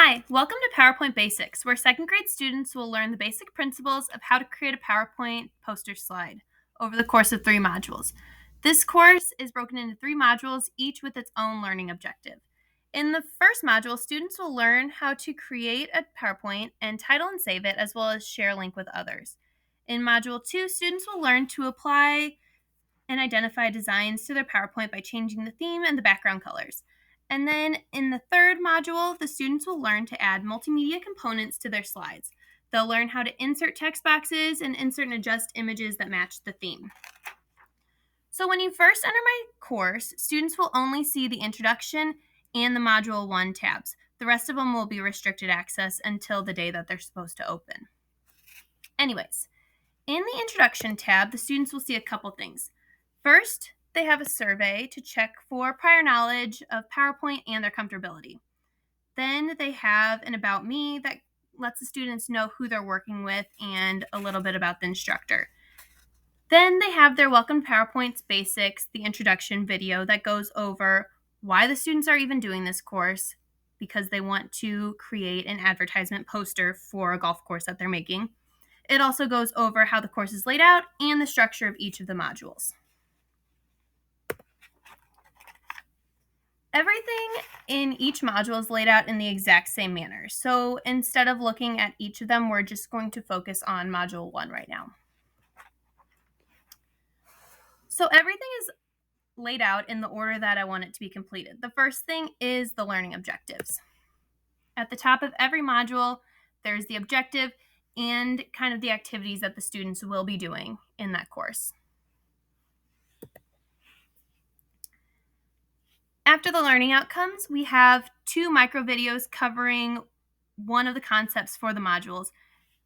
Hi, welcome to PowerPoint Basics, where second grade students will learn the basic principles of how to create a PowerPoint poster slide over the course of 3 modules. This course is broken into 3 modules, each with its own learning objective. In the first module, students will learn how to create a PowerPoint and title and save it, as well as share a link with others. In module 2, students will learn to apply and identify designs to their PowerPoint by changing the theme and the background colors. And then in the third module, the students will learn to add multimedia components to their slides. They'll learn how to insert text boxes and insert and adjust images that match the theme. So when you first enter my course, students will only see the introduction and the Module 1 tabs. The rest of them will be restricted access until the day that they're supposed to open. Anyways, in the introduction tab, the students will see a couple things. First, they have a survey to check for prior knowledge of PowerPoint and their comfortability. Then they have an About Me that lets the students know who they're working with and a little bit about the instructor. Then they have their Welcome to PowerPoint's Basics, the introduction video that goes over why the students are even doing this course, because they want to create an advertisement poster for a golf course that they're making. It also goes over how the course is laid out and the structure of each of the modules. Everything in each module is laid out in the exact same manner. So instead of looking at each of them, we're just going to focus on Module 1 right now. So everything is laid out in the order that I want it to be completed. The first thing is the learning objectives. At the top of every module, there's the objective and kind of the activities that the students will be doing in that course. After the learning outcomes, we have 2 micro videos covering one of the concepts for the modules.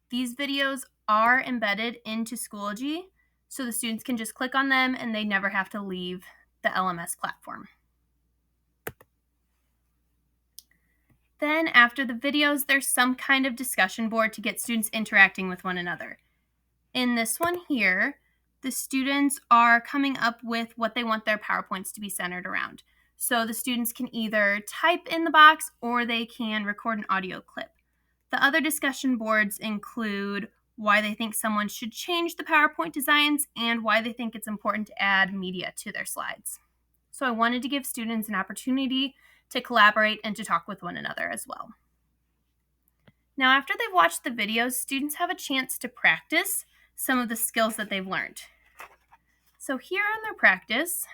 These videos are embedded into Schoology, so the students can just click on them and they never have to leave the LMS platform. Then after the videos, there's some kind of discussion board to get students interacting with one another. In this one here, the students are coming up with what they want their PowerPoints to be centered around. So the students can either type in the box or they can record an audio clip. The other discussion boards include why they think someone should change the PowerPoint designs and why they think it's important to add media to their slides. So I wanted to give students an opportunity to collaborate and to talk with one another as well. Now, after they've watched the videos, students have a chance to practice some of the skills that they've learned. So here on their practice,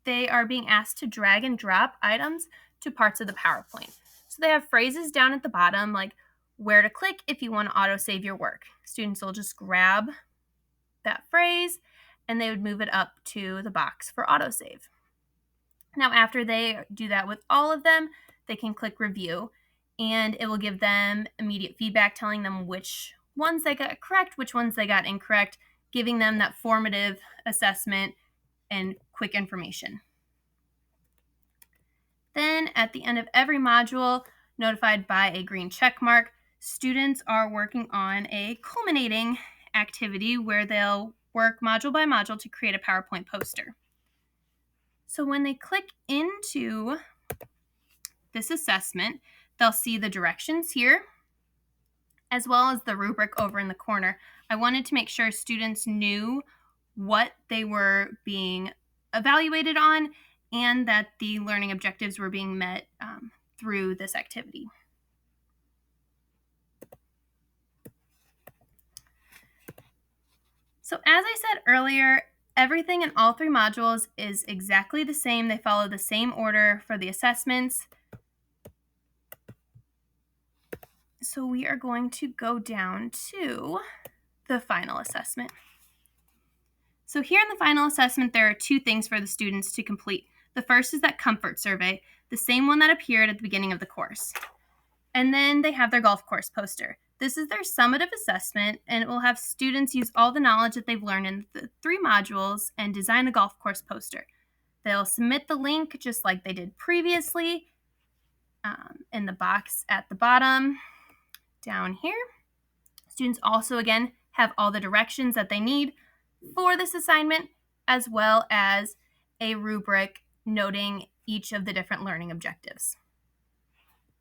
they are being asked to drag and drop items to parts of the PowerPoint. So they have phrases down at the bottom like where to click if you want to auto-save your work. Students will just grab that phrase and they would move it up to the box for autosave. Now, after they do that with all of them, they can click review and it will give them immediate feedback telling them which ones they got correct, which ones they got incorrect, giving them that formative assessment and quick information. Then at the end of every module, notified by a green check mark, students are working on a culminating activity where they'll work module by module to create a PowerPoint poster. So when they click into this assessment, they'll see the directions here, as well as the rubric over in the corner. I wanted to make sure students knew what they were being evaluated on and that the learning objectives were being met through this activity. So as I said earlier, everything in all 3 modules is exactly the same. They follow the same order for the assessments. So we are going to go down to the final assessment. So here in the final assessment, there are 2 things for the students to complete. The first is that comfort survey, the same one that appeared at the beginning of the course. And then they have their golf course poster. This is their summative assessment, and it will have students use all the knowledge that they've learned in the 3 modules and design a golf course poster. They'll submit the link just like they did previously in the box at the bottom down here. Students also, again, have all the directions that they need for this assignment, as well as a rubric noting each of the different learning objectives.